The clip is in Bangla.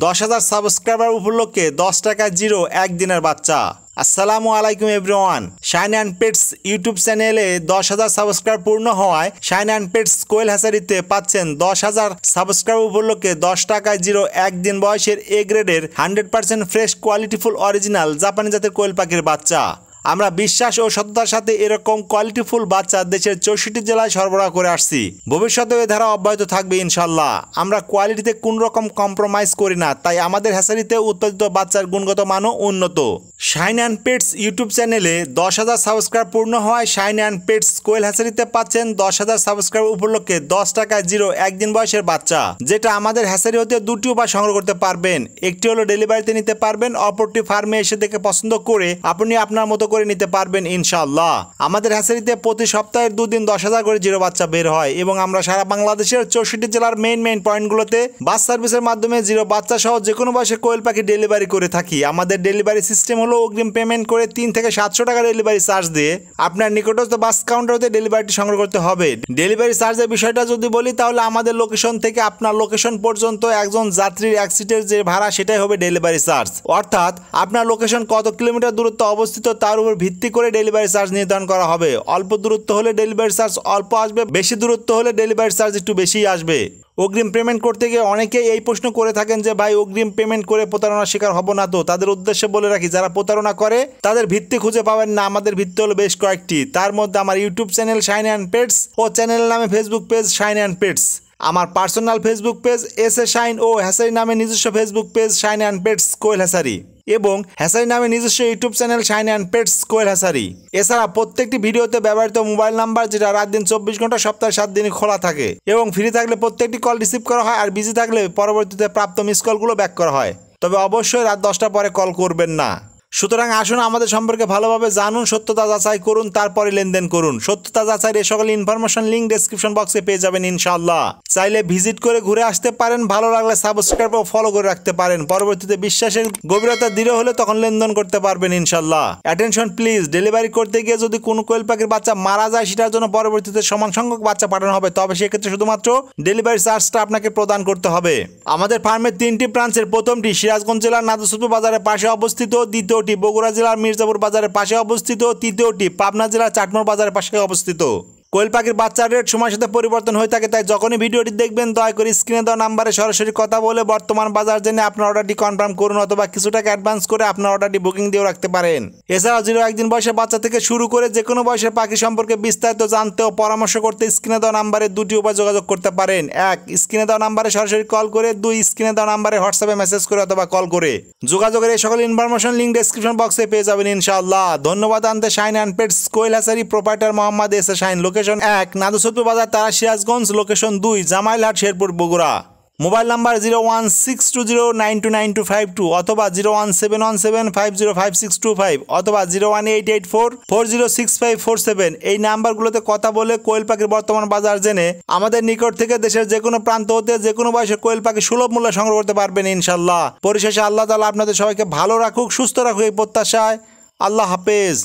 10,000 সাবস্ক্রাইবার উপলক্ষে 10 টাকা জিরো একদিনের বাচ্চা। আসসালামু আলাইকুম everyone. Shine and pets YouTube চ্যানেলে 10,000 সাবস্ক্রাইব পূর্ণ হওয়ায় শাইন অ্যান্ড পেটস কোয়েল হ্যাচারিতে পাচ্ছেন 10,000 সাবস্ক্রাইব উপলক্ষে 10 টাকায় জিরো একদিন বয়সের এ গ্রেডের 100% ফ্রেশ কোয়ালিটিফুল অরিজিনাল জাপানি জাতের কোয়েল পাখির বাচ্চা। আমরা বিশ্বাস ও সততার সাথে এরকম কোয়ালিটিফুল বাচ্চা দেশের 64 জেলায় সরবরাহ করে আসছি। ভবিষ্যতেও এ ধারা অব্যাহত থাকবে ইনশাল্লাহ। আমরা কোয়ালিটিতে কোন রকম কম্প্রোমাইজ করি না, তাই আমাদের হ্যাচারিতে উৎপাদিত বাচ্চার গুণগত মানও উন্নত। শাইন অ্যান্ড পেটস ইউটিউব চ্যানেলে 10,000 সাবস্ক্রাইব পূর্ণ হওয়ায় শাইন অ্যান্ড পেটস কোয়েল হ্যাচারিতে পাচ্ছেন 10,000 সাবস্ক্রাইব উপলক্ষে 10 টাকায় জিরো একদিন বয়সের বাচ্চা, যেটা আমাদের হ্যাচারি হতে দুটি উপায় সংগ্রহ করতে পারবেন। একটি হলো ডেলিভারিতে নিতে পারবেন, অপরটি ফার্মে এসে দেখে পছন্দ করে আপনি আপনার মতো করে নিতে পারবেন ইনশাআল্লাহ। আমাদের হ্যাচারিতে প্রতি সপ্তাহের 2 দিন 10,000 করে জিরো বাচ্চা বের হয় এবং আমরা সারা বাংলাদেশের 64 জেলার মেইন পয়েন্টগুলোতে বাস সার্ভিসের মাধ্যমে জিরো বাচ্চা সহ যে কোনো বয়সের কোয়েল পাখি ডেলিভারি করে থাকি। আমাদের ডেলিভারি সিস্টেম হলো অগ্রিম পেমেন্ট করে 3 থেকে 700 টাকা ডেলিভারি চার্জ দিয়ে আপনার নিকটস্থ বাস কাউন্টার হতে ডেলিভারিটি সংগ্রহ করতে হবে। ডেলিভারি চার্জের বিষয়টা যদি বলি, তাহলে আমাদের লোকেশন থেকে আপনার লোকেশন পর্যন্ত একজন যাত্রীর এক সিটের যে ভাড়া সেটাই হবে ডেলিভারি চার্জ। অর্থাৎ আপনার লোকেশন কত কিলোমিটার দূরত্ব অবস্থিত তার উপর ভিত্তি করে ডেলিভারি চার্জ নির্ধারণ করা হবে। অল্প দূরত্ব হলে ডেলিভারি চার্জ অল্প আসবে, বেশি দূরত্ব হলে ডেলিভারি চার্জ একটু বেশি আসবে। অগ্রিম পেমেন্ট করতে গিয়ে অনেকেই এই প্রশ্ন করে থাকেন যে ভাই, অগ্রিম পেমেন্ট করে প্রতারণার শিকার হব না তো? তাদের উদ্দেশ্যে বলে রাখি, যারা প্রতারণা করে তাদের ভিত্তি খুঁজে পাবেন না। আমাদের ভিত্তি হলো বেশ কয়েকটি, তার মধ্যে আমার YouTube channel Shine and Pets ও চ্যানেলের নামে Facebook page Shine and Pets, আমার personal Facebook page S A Shine ও হ্যাচারি নামে নিজস্ব Facebook page Shine and Pets quail hatchery এবং হ্যাচারি নামে নিজস্ব YouTube channel Shine and Pets quail hatchery. এছাড়া প্রত্যেকটি ভিডিওতে ব্যবহৃত মোবাইল নাম্বার, যেটা রাত দিন 24 ঘন্টা সপ্তাহে 7 দিনই খোলা থাকে এবং ফ্রি থাকলে প্রত্যেকটি কল রিসিভ করা হয়, আর বিজি থাকলে পরবর্তীতে প্রাপ্ত মিস কলগুলো ব্যাক করা হয়। তবে অবশ্যই রাত 10টার পরে কল করবেন না। সুতরাং আসুন আমাদের সম্পর্কে ভালোভাবে জানুন, সত্যতা যাচাই করুন, তারপরে লেনদেন করুন। সত্যতা যাচাইয়ের এই সকল ইনফরমেশন লিঙ্ক ডেসক্রিপশন বক্সে পেয়ে যাবেন ইনশাআল্লাহ। চাইলে ভিজিট করে ঘুরে আসতে পারেন, ভালো লাগলে সাবস্ক্রাইব ও ফলো করে রাখতে পারেন। পরবর্তীতে বিশ্বাসের গভীরতা দৃঢ় হলে তখন লেনদেন করতে পারবেন ইনশাআল্লাহ। অ্যাটেনশন প্লিজ, ডেলিভারি করতে গিয়ে যদি কোনো কোয়েল পাখির বাচ্চা মারা যায়, সেটার জন্য পরবর্তীতে সমান সংখ্যক বাচ্চা পাঠানো হবে, তবে সেক্ষেত্রে শুধুমাত্র ডেলিভারি চার্জটা আপনাকে প্রদান করতে হবে। আমাদের ফার্মের 3টি ব্রাঞ্চের প্রথমটি সিরাজগঞ্জ জেলার নাদুসুদপুর বাজারের পাশে অবস্থিত, দ্বিতীয়টি বগুড়া জেলার মির্জাপুর বাজারের পাশে অবস্থিত, তৃতীয়টি পাবনা জেলার চাটমোর বাজারের পাশে অবস্থিত। কোয়েল পাখির বাচ্চার রেট সময়ের সাথে পরিবর্তন হয়ে থাকে, তাই যখনই ভিডিওটি দেখবেন দয়া করে স্ক্রিনে দেওয়া নাম্বারে সরাসরি কথা বলে বর্তমান বাজার জেনে আপনার অর্ডারটি কনফার্ম করুন, অথবা কিছু টাকা অ্যাডভান্স করে আপনার অর্ডারটি বুকিং দিয়েও রাখতে পারেন। এছাড়াও জিরো একদিন বয়সের বাচ্চা থেকে শুরু করে যে কোনো বয়সের পাখি সম্পর্কে বিস্তারিত জানতে ও পরামর্শ করতে স্ক্রিনে দেওয়া নাম্বারে 2টি উপায় যোগাযোগ করতে পারেন। 1, স্ক্রিনে দেওয়া নাম্বারে সরাসরি কল করে। 2, স্ক্রিনে দেওয়া নাম্বারে হোয়াটসঅ্যাপে মেসেজ করে অথবা কল করে। যোগাযোগের এই সকল ইনফরমেশন লিঙ্ক ডেসক্রিপশন বক্সে পেয়ে যাবেন ইনশাআল্লাহ। ধন্যবাদ আনতে Shine and Pets quail hatchery, proprietor Mohammad S A Shine, location 1 Nadusudpur Bazar তারা Sirajganj, location 2 Jamailhat Sherpur Bogura. Mobile number 01620929252 অথবা 01717505625 অথবা 01884406547। এই নাম্বারগুলোতে কথা বলে কোয়েল পাখির বর্তমান বাজার জেনে আমাদের নিকট থেকে দেশের যে কোনো প্রান্ত হতে যে কোনো বয়সের কোয়েল পাখি সুলভ মূল্যে সংগ্রহ করতে পারবেন ইনশাআল্লাহ। পরিশেষে আল্লাহ তাআলা আপনাদের সবাইকে ভালো রাখুক, সুস্থ রাখুক এই প্রত্যাশায়। আল্লাহ হাফেজ।